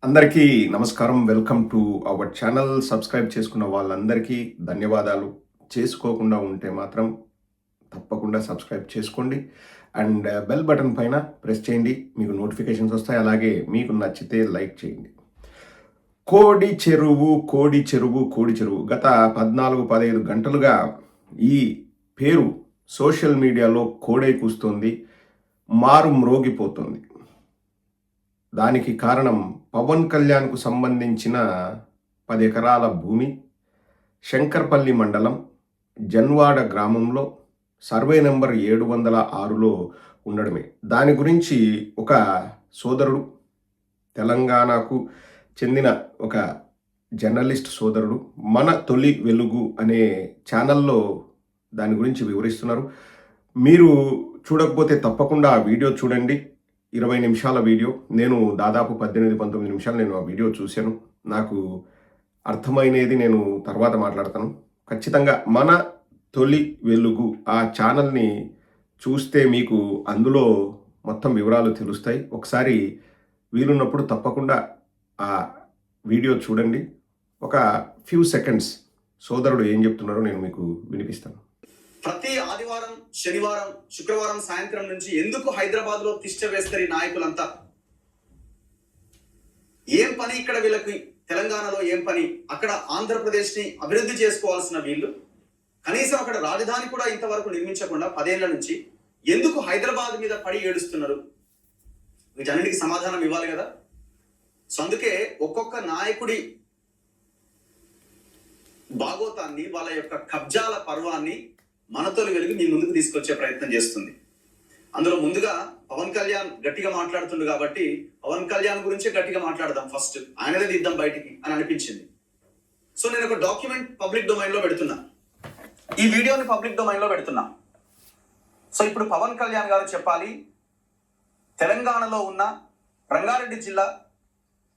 అందరికీ నమస్కారం. Welcome to our channel. Subscribe చేసుకున్న వాళ్ళందరికీ ధన్యవాదాలు. చేసుకోకుండా ఉంటే మాత్రం తప్పకుండా సబ్స్క్రైబ్ చేసుకోండి. అండ్ బెల్ బటన్ పైన ప్రెస్ చేయండి. మీకు నోటిఫికేషన్స్ వస్తాయి. అలాగే మీకు నచ్చితే లైక్ చేయండి. కోడి చెరువు, కోడి చెరువు, కోడి చెరువు. గత 14-15 గంటలుగా ఈ పేరు సోషల్ మీడియాలో కోడై కూస్తోంది, మారు మ్రోగిపోతుంది. దానికి కారణం పవన్ కళ్యాణ్కు సంబంధించిన 10 ఎకరాల భూమి శంకర్పల్లి మండలం జన్వాడ గ్రామంలో సర్వే నెంబర్ 706లో ఉండడమే. దాని గురించి ఒక సోదరుడు, తెలంగాణకు చెందిన ఒక జర్నలిస్ట్ సోదరుడు మన తొలి వెలుగు అనే ఛానల్లో దాని గురించి వివరిస్తున్నారు. మీరు చూడకపోతే తప్పకుండా ఆ వీడియో చూడండి. 20 నిమిషాల వీడియో. నేను దాదాపు 18-19 నిమిషాలు నేను ఆ వీడియో చూశాను. నాకు అర్థమైనది నేను తర్వాత మాట్లాడతాను. ఖచ్చితంగా మన తొలి వెలుగు ఆ ఛానల్ని చూస్తే మీకు అందులో మొత్తం వివరాలు తెలుస్తాయి. ఒకసారి వీలున్నప్పుడు తప్పకుండా ఆ వీడియో చూడండి. ఒక ఫ్యూ సెకండ్స్ సోదరుడు ఏం చెప్తున్నారో నేను మీకు వినిపిస్తాను. ప్రతి ఆదివారం, శనివారం, శుక్రవారం సాయంత్రం నుంచి ఎందుకు హైదరాబాద్ లో తిష్ట వేస్తారు ఈ నాయకులంతా? ఏం పని ఇక్కడ వీళ్ళకి? తెలంగాణలో ఏం పని? అక్కడ ఆంధ్రప్రదేశ్ ని అభివృద్ధి చేసుకోవాల్సిన వీళ్ళు కనీసం అక్కడ రాజధాని కూడా ఇంతవరకు నిర్మించకుండా 10 ఏళ్ల నుంచి ఎందుకు హైదరాబాద్ మీద పడి ఏడుస్తున్నారు? వీటన్నిటికి సమాధానం ఇవ్వాలి కదా. సో అందుకే ఒక్కొక్క నాయకుడి భాగోతాన్ని, వాళ్ళ యొక్క కబ్జాల పర్వాన్ని మన తొలి వెలుగు మీ ముందుకు తీసుకొచ్చే ప్రయత్నం చేస్తుంది. అందులో ముందుగా పవన్ కళ్యాణ్ గట్టిగా మాట్లాడుతుండు కాబట్టి పవన్ కళ్యాణ్ గురించే గట్టిగా మాట్లాడదాం. ఫస్ట్ ఆయనదే తీద్దాం బయటికి అని అనిపించింది. సో నేను ఒక డాక్యుమెంట్ పబ్లిక్ డొమైన్ లో పెడుతున్నా, ఈ వీడియోని పబ్లిక్ డొమైన్ లో పెడుతున్నా. సో ఇప్పుడు పవన్ కళ్యాణ్ గారు చెప్పాలి, తెలంగాణలో ఉన్న రంగారెడ్డి జిల్లా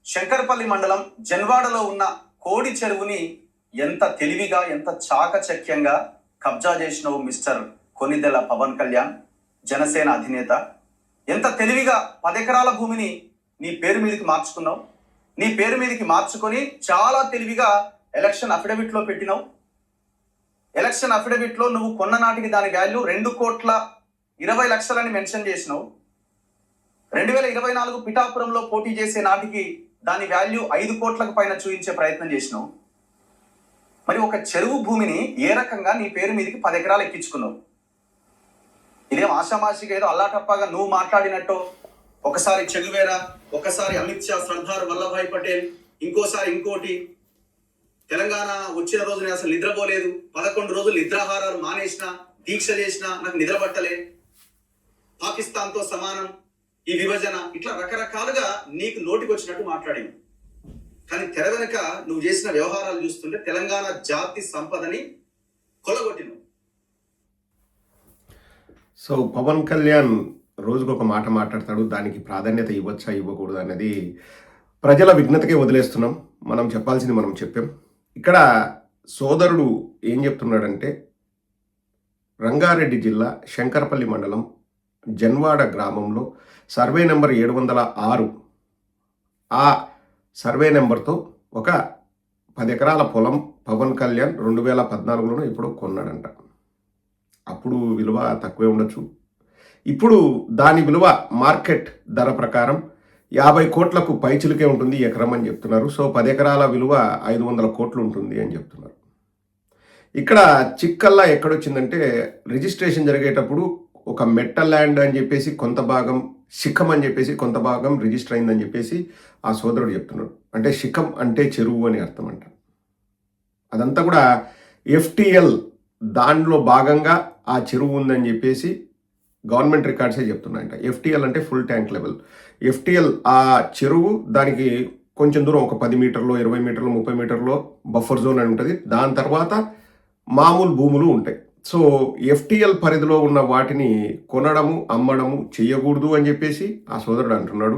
శంకర్పల్లి మండలం జన్వాడలో ఉన్న కోడి చెరువుని ఎంత తెలివిగా, ఎంత చాకచక్యంగా కబ్జా చేసినవు మిస్టర్ కొనిదెల పవన్ కళ్యాణ్, జనసేన అధినేత. ఎంత తెలివిగా 10 ఎకరాల భూమిని నీ పేరు మీదకి మార్చుకున్నావు. నీ పేరు మీదకి మార్చుకొని చాలా తెలివిగా ఎలక్షన్ అఫిడవిట్ లో పెట్టినావు. ఎలక్షన్ అఫిడవిట్ లో నువ్వు కొన్న నాటికి దాని వాల్యూ 2,20,00,000 మెన్షన్ చేసినావు. 2024 పిఠాపురంలో పోటీ చేసే నాటికి దాని వాల్యూ 5 కోట్లకు పైన చూపించే ప్రయత్నం చేసినావు. మరి ఒక చెరువు భూమిని ఏ రకంగా నీ పేరు మీదకి 10 ఎకరాలు ఎక్కించుకున్నావు? ఇదేం ఆషామాషిగా ఏదో అల్లాటప్పగా నువ్వు మాట్లాడినట్టు, ఒకసారి చెగువేరా, ఒకసారి అమిత్ షా, సర్దార్ వల్లభాయ్ పటేల్, ఇంకోసారి ఇంకోటి. తెలంగాణ వచ్చిన రోజు నేను అసలు నిద్రపోలేదు, 11 రోజులు నిద్రాహారాలు మానేసిన, దీక్ష చేసిన, నాకు నిద్ర పట్టలే, పాకిస్తాన్తో సమానం ఈ విభజన, ఇట్లా రకరకాలుగా నీకు నోటికి వచ్చినట్టు మాట్లాడింది. కానీ తెర వెనుక నువ్వు చేసిన వ్యవహారాలు చూస్తుంటే తెలంగాణ జాతి సంపదని కొలగొట్టిను. సో పవన్ కళ్యాణ్ రోజుకొక మాట మాట్లాడతాడు. దానికి ప్రాధాన్యత ఇవ్వచ్చా ఇవ్వకూడదు అనేది ప్రజల విజ్ఞతకే వదిలేస్తున్నాం. మనం చెప్పాల్సింది మనం చెప్పాం. ఇక్కడ సోదరుడు ఏం చెప్తున్నాడంటే, రంగారెడ్డి జిల్లా శంకర్పల్లి మండలం జన్వాడ గ్రామంలో సర్వే నెంబర్ 706 ఆ సర్వే నెంబర్తో ఒక 10 ఎకరాల పొలం పవన్ కళ్యాణ్ 2014లోనూ ఎప్పుడో కొన్నాడంట. అప్పుడు విలువ తక్కువే ఉండొచ్చు. ఇప్పుడు దాని విలువ మార్కెట్ ధర ప్రకారం 50 కోట్లకు పైచిలుకే ఉంటుంది ఎకరం అని చెప్తున్నారు. సో 10 ఎకరాల విలువ 500 కోట్లు ఉంటుంది అని చెప్తున్నారు. ఇక్కడ చిక్కల్లా ఎక్కడొచ్చిందంటే, రిజిస్ట్రేషన్ జరిగేటప్పుడు ఒక మెట్ట ల్యాండ్ అని చెప్పేసి కొంత భాగం, శిఖం అని చెప్పేసి కొంత భాగం రిజిస్టర్ అయిందని చెప్పేసి ఆ సోదరుడు చెప్తున్నాడు. అంటే శిఖం అంటే చెరువు అని అర్థం అంట. అదంతా కూడా FTL దానిలో భాగంగా ఆ చెరువు ఉందని చెప్పేసి గవర్నమెంట్ రికార్డ్సే చెప్తున్నాయంట. FTL అంటే ఫుల్ ట్యాంక్ లెవెల్. FTL ఆ చెరువు, దానికి కొంచెం దూరం ఒక 10 మీటర్లో, 20 మీటర్లు, 30 మీటర్లో బఫర్ జోన్ అని ఉంటుంది. దాని తర్వాత మామూలు భూములు ఉంటాయి. సో FTL పరిధిలో ఉన్న వాటిని కొనడము, అమ్మడము చేయకూడదు అని చెప్పేసి ఆ సోదరుడు అంటున్నాడు.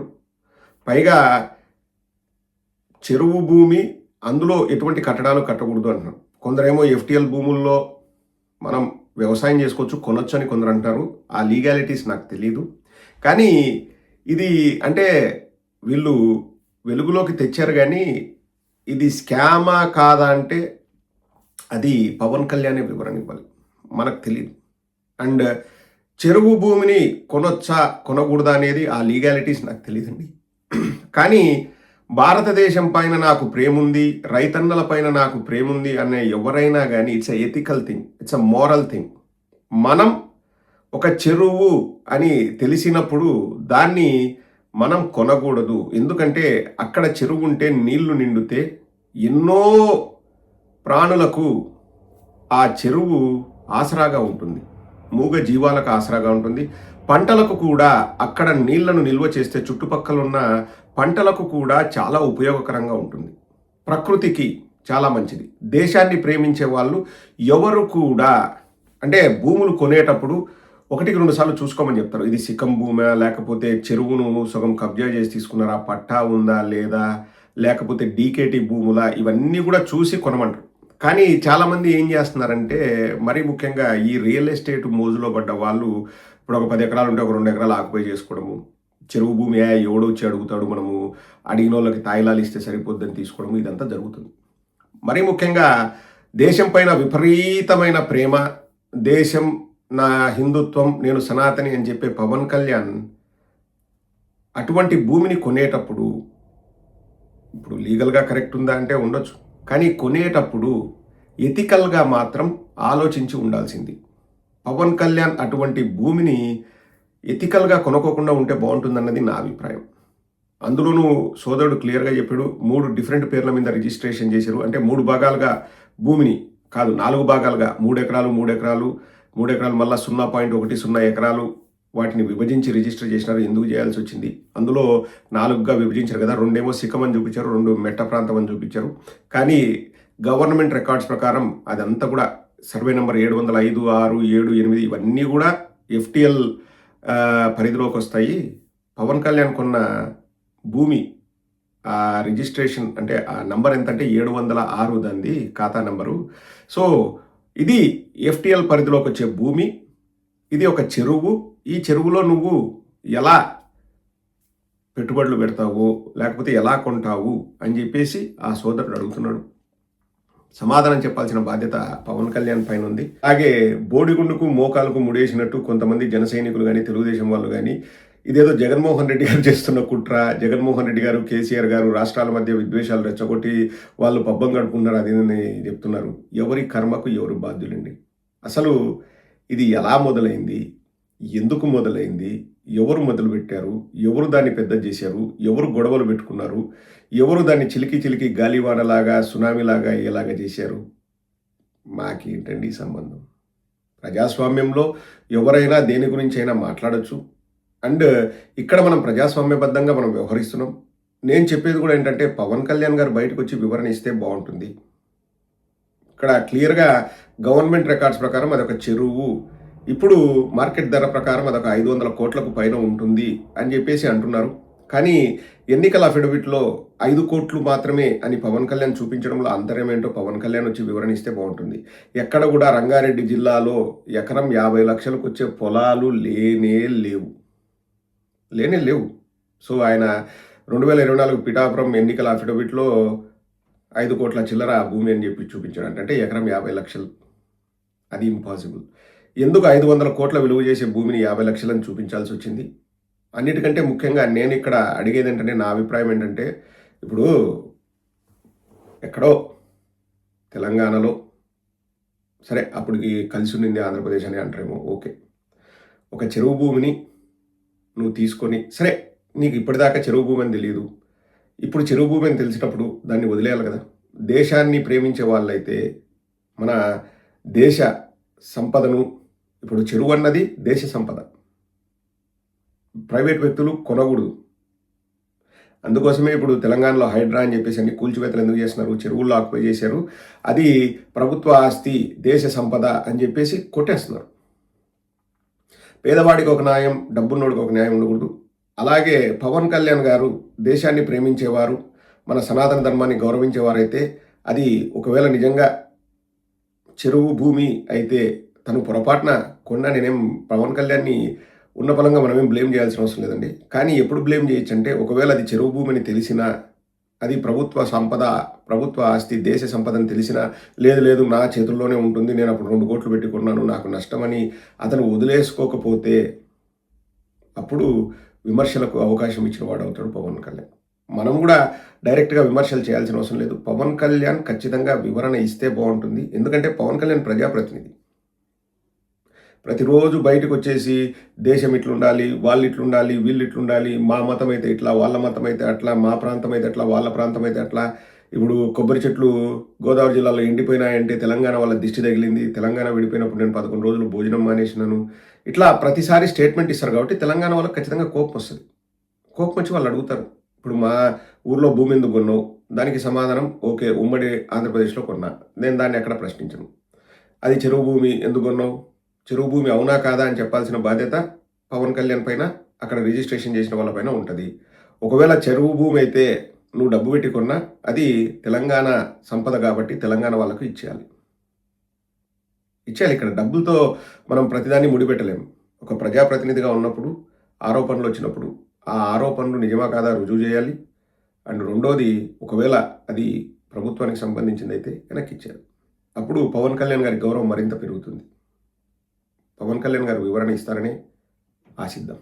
పైగా చెరువు భూమి, అందులో ఎటువంటి కట్టడాలు కట్టకూడదు అంటున్నాడు. కొందరేమో FTL భూముల్లో మనం వ్యవసాయం చేసుకోవచ్చు, కొనొచ్చు అని కొందరు అంటారు. ఆ లీగాలిటీస్ నాకు తెలీదు. కానీ ఇది అంటే వీళ్ళు వెలుగులోకి తెచ్చారు కానీ ఇది స్కామా కాదా అంటే అది పవన్ కళ్యాణే వివరణ ఇవ్వాలి. మనకు తెలీదు. అండ్ చెరువు భూమిని కొనొచ్చా, కొనకూడదా అనేది ఆ లీగాలిటీస్ నాకు తెలీదండి. కానీ భారతదేశం పైన నాకు ప్రేముంది, రైతన్నల పైన నాకు ప్రేముంది అనే ఎవరైనా గానీ it's a ethical thing. It's a moral thing. మనం ఒక చెరువు అని తెలిసినప్పుడు దాన్ని మనం కొనకూడదు. ఎందుకంటే అక్కడ చెరువు ఉంటే నీళ్లు నిండితే ఎన్నో ప్రాణులకు ఆ చెరువు ఆసరాగా ఉంటుంది. మూగ జీవాలకు ఆసరాగా ఉంటుంది. పంటలకు కూడా అక్కడ నీళ్లను నిల్వ చేస్తే చుట్టుపక్కల ఉన్న పంటలకు కూడా చాలా ఉపయోగకరంగా ఉంటుంది. ప్రకృతికి చాలా మంచిది. దేశాన్ని ప్రేమించే వాళ్ళు ఎవరు కూడా అంటే భూములు కొనేటప్పుడు 1-2 సార్లు చూసుకోమని చెప్తారు. ఇది సిక్కం భూమా, లేకపోతే చెరువును సగం కబ్జా చేసి తీసుకున్నారా, పట్టా ఉందా లేదా, లేకపోతే డీకేటీ భూములా, ఇవన్నీ కూడా చూసి కొనమంటారు. కానీ చాలామంది ఏం చేస్తున్నారంటే మరీ ముఖ్యంగా ఈ రియల్ ఎస్టేట్ మోజులో పడ్డ వాళ్ళు ఇప్పుడు ఒక 10 ఎకరాలు ఉంటే ఒక 2 ఎకరాలు ఆక్యుపై చేసుకోవడము, చెరువు భూమి ఎవడొచ్చి అడుగుతాడు, మనము అడిగిన వాళ్ళకి తాయిలాలు ఇస్తే సరిపోద్దని తీసుకోవడము, ఇదంతా జరుగుతుంది. మరీ ముఖ్యంగా దేశం పైన విపరీతమైన ప్రేమ, దేశం నా హిందుత్వం, నేను సనాతని అని చెప్పే పవన్ కళ్యాణ్ అటువంటి భూమిని కొనేటప్పుడు ఇప్పుడు లీగల్గా కరెక్ట్ ఉందా అంటే ఉండొచ్చు, కానీ కొనేటప్పుడు ఎథికల్గా మాత్రం ఆలోచించి ఉండాల్సింది. పవన్ కళ్యాణ్ అటువంటి భూమిని ఎథికల్గా కొనుక్కోకుండా ఉంటే బాగుంటుందన్నది నా అభిప్రాయం. అందులోనూ సోదరుడు క్లియర్గా చెప్పాడు, 3 డిఫరెంట్ పేర్ల మీద రిజిస్ట్రేషన్ చేశారు. అంటే 3 భాగాలుగా భూమిని కాదు, 4 భాగాలుగా 3 ఎకరాలు 3 ఎకరాలు 3 ఎకరాలు మళ్ళీ 0.10 ఎకరాలు వాటిని విభజించి రిజిస్టర్ చేసినారు. ఎందుకు చేయాల్సి వచ్చింది? అందులో 4గా విభజించారు కదా, 2 ఏమో సిక్కం అని చూపించారు, 2 మెట్ట ప్రాంతం అని చూపించారు. కానీ గవర్నమెంట్ రికార్డ్స్ ప్రకారం అదంతా కూడా సర్వే నెంబర్ 705, 6, 7, 8 ఇవన్నీ కూడా ఎఫ్టిఎల్ పరిధిలోకి వస్తాయి. పవన్ కళ్యాణ్ కొన్న భూమి ఆ రిజిస్ట్రేషన్ అంటే ఆ నంబర్ ఎంత అంటే 706 దాన్ని ఖాతా నంబరు. సో ఇది ఎఫ్టిఎల్ పరిధిలోకి వచ్చే భూమి. ఇది ఒక చెరువు. ఈ చెరువులో నువ్వు ఎలా పెట్టుబడులు పెడతావు, లేకపోతే ఎలా కొంటావు అని చెప్పేసి ఆ సోదరుడు అడుగుతున్నాడు. సమాధానం చెప్పాల్సిన బాధ్యత పవన్ కళ్యాణ్ పైన ఉంది. అలాగే బోడిగుండుకు మోకాలకు ముడేసినట్టు కొంతమంది జన సైనికులు కానీ తెలుగుదేశం వాళ్ళు కానీ ఇదేదో జగన్మోహన్ రెడ్డి గారు చేస్తున్న కుట్ర, జగన్మోహన్ రెడ్డి గారు, కేసీఆర్ గారు రాష్ట్రాల మధ్య విద్వేషాలు రెచ్చగొట్టి వాళ్ళు పబ్బం గడుపుకున్నారు అది అని చెప్తున్నారు. ఎవరి కర్మకు ఎవరు బాధ్యులండి? అసలు ఇది ఎలా మొదలైంది, ఎందుకు మొదలైంది, ఎవరు మొదలుపెట్టారు, ఎవరు దాన్ని పెద్ద చేశారు, ఎవరు గొడవలు పెట్టుకున్నారు, ఎవరు దాన్ని చిలికి చిలికి గాలివానలాగా సునామీలాగా అయ్యేలాగా చేశారు? మాకేంటండి సంబంధం? ప్రజాస్వామ్యంలో ఎవరైనా దేని గురించి అయినా మాట్లాడచ్చు. అండ్ ఇక్కడ మనం ప్రజాస్వామ్యబద్ధంగా మనం వ్యవహరిస్తున్నాం. నేను చెప్పేది కూడా ఏంటంటే పవన్ కళ్యాణ్ గారు బయటకు వచ్చి వివరణ ఇస్తే బాగుంటుంది. ఇక్కడ క్లియర్గా గవర్నమెంట్ రికార్డ్స్ ప్రకారం అదొక చెరువు, ఇప్పుడు మార్కెట్ ధర ప్రకారం అదొక 500 కోట్లకు పైన ఉంటుంది అని చెప్పేసి అంటున్నారు. కానీ ఎన్నికల అఫిడవిట్లో 5 కోట్లు మాత్రమే అని పవన్ కళ్యాణ్ చూపించడంలో అంతర్యం ఏంటో పవన్ కళ్యాణ్ వచ్చి వివరణ ఇస్తే బాగుంటుంది. ఎక్కడ కూడా రంగారెడ్డి జిల్లాలో ఎకరం 50 లక్షలకు వచ్చే పొలాలు లేనే లేవు. సో ఆయన 2024 పిఠాపురం ఎన్నికల అఫిడవిట్లో 5 కోట్ల చిల్లర భూమి అని చెప్పి చూపించాడు. అంటే ఎకరం 50 లక్షలు. అది ఇంపాసిబుల్. ఎందుకు 500 కోట్ల విలువ చేసే భూమిని 50 లక్షలని చూపించాల్సి వచ్చింది? అన్నిటికంటే ముఖ్యంగా నేను ఇక్కడ అడిగేది ఏంటంటే, నా అభిప్రాయం ఏంటంటే, ఇప్పుడు ఎక్కడో తెలంగాణలో సరే అప్పటికి కలిసి ఉండింది ఆంధ్రప్రదేశ్ అని అంటారేమో, ఓకే, ఒక చెరువు భూమిని నువ్వు తీసుకొని, సరే నీకు ఇప్పటిదాకా చెరువు భూమి అని తెలియదు, ఇప్పుడు చెరువు భూమి అని తెలిసినప్పుడు దాన్ని వదిలేయాలి కదా. దేశాన్ని ప్రేమించే వాళ్ళైతే మన దేశ సంపదను, ఇప్పుడు చెరువు అన్నది దేశ సంపద, ప్రైవేట్ వ్యక్తులు కొనకూడదు. అందుకోసమే ఇప్పుడు తెలంగాణలో హైడ్రా అని చెప్పేసి అన్ని కూల్చివేతలు ఎందుకు చేస్తున్నారు? చెరువుల్లో ఆక్యుపై చేశారు, అది ప్రభుత్వ ఆస్తి, దేశ సంపద అని చెప్పేసి కొట్టేస్తున్నారు. పేదవాడికి ఒక న్యాయం, డబ్బున్నోడికి ఒక న్యాయం ఉండకూడదు. అలాగే పవన్ కళ్యాణ్ గారు దేశాన్ని ప్రేమించేవారు, మన సనాతన ధర్మాన్ని గౌరవించేవారైతే అది ఒకవేళ నిజంగా చెరువు భూమి అయితే తను పొరపాటున కొన్నా, నేనేం పవన్ కళ్యాణ్ని ఉన్న పలంగా మనమేం బ్లేమ్ చేయాల్సిన అవసరం లేదండి. కానీ ఎప్పుడు బ్లేమ్ చేయొచ్చు అంటే, ఒకవేళ అది చెరువు భూమి అని తెలిసినా అది ప్రభుత్వ సంపద, ప్రభుత్వ ఆస్తి, దేశ సంపదని తెలిసినా లేదు లేదు నా చేతుల్లోనే ఉంటుంది, నేను అప్పుడు 2 కోట్లు పెట్టి కొన్నాను, నాకు నష్టమని అతను వదిలేసుకోకపోతే అప్పుడు విమర్శలకు అవకాశం ఇచ్చిన వాడు అవుతాడు పవన్ కళ్యాణ్. మనం కూడా డైరెక్ట్‌గా విమర్శలు చేయాల్సిన అవసరం లేదు. పవన్ కళ్యాణ్ ఖచ్చితంగా వివరణ ఇస్తే బావుంటుంది. ఎందుకంటే పవన్ కళ్యాణ్ ప్రజాప్రతినిధి. ప్రతిరోజు బయటకొచ్చేసి దేశం ఇట్లుండాలి, వాళ్ళు ఇట్లుండాలి, వీళ్ళు ఇట్లుండాలి, మా మతం అయితే ఇట్లా, వాళ్ళ మతం అయితే అట్లా, మా ప్రాంతం అయితే అట్లా, వాళ్ళ ప్రాంతం అయితే అట్లా. ఇప్పుడు కొబ్బరి చెట్లు గోదావరి జిల్లాలో ఎండిపోయినాయంటే తెలంగాణ వాళ్ళ దిష్టి తగిలింది. తెలంగాణ విడిపోయినప్పుడు నేను 11 రోజులు భోజనం మానేసినాను. ఇట్లా ప్రతిసారి స్టేట్మెంట్ ఇస్తారు కాబట్టి తెలంగాణ వాళ్ళకి ఖచ్చితంగా కోపమొస్తది. కోపమొచ్చి వాళ్ళు అడుగుతారు. ఇప్పుడు మా ఊర్లో భూమి ఎందుకు కొన్నావు? దానికి సమాధానం ఓకే. ఉమ్మడి ఆంధ్రప్రదేశ్‌లో కొన్నా. నేను దాన్ని ఎక్కడ ప్రశ్నించను. అది చెరువు భూమి ఎందుకు కొన్నావు? చెరువు భూమి అవునా కాదా అని చెప్పాల్సిన బాధ్యత పవన్ కళ్యాణ్ పైన, అక్కడ రిజిస్ట్రేషన్ చేసిన వాళ్ళ పైన ఉంటది. ఒకవేళ చెరువు భూమి అయితే నువ్వు డబ్బు పెట్టి కొన్నా అది తెలంగాణ సంపద కాబట్టి తెలంగాణ వాళ్ళకు ఇచ్చేయాలి. ఇచ్చేయాలి. ఇక్కడ డబ్బులతో మనం ప్రతిదాన్ని ముడిపెట్టలేము. ఒక ప్రజాప్రతినిధిగా ఉన్నప్పుడు ఆరోపణలొచ్చినప్పుడు ఆ ఆరోపణలు నిజమా కాదా రుజువు చేయాలి. అండ్ రెండోది ఒకవేళ అది ప్రభుత్వానికి సంబంధించిందైతే వెనక్కిచ్చేయాలి. అప్పుడు పవన్ కళ్యాణ్ గారి గౌరవం మరింత పెరుగుతుంది. పవన్ కళ్యాణ్ గారు వివరణ ఇస్తారని ఆశిద్దాం.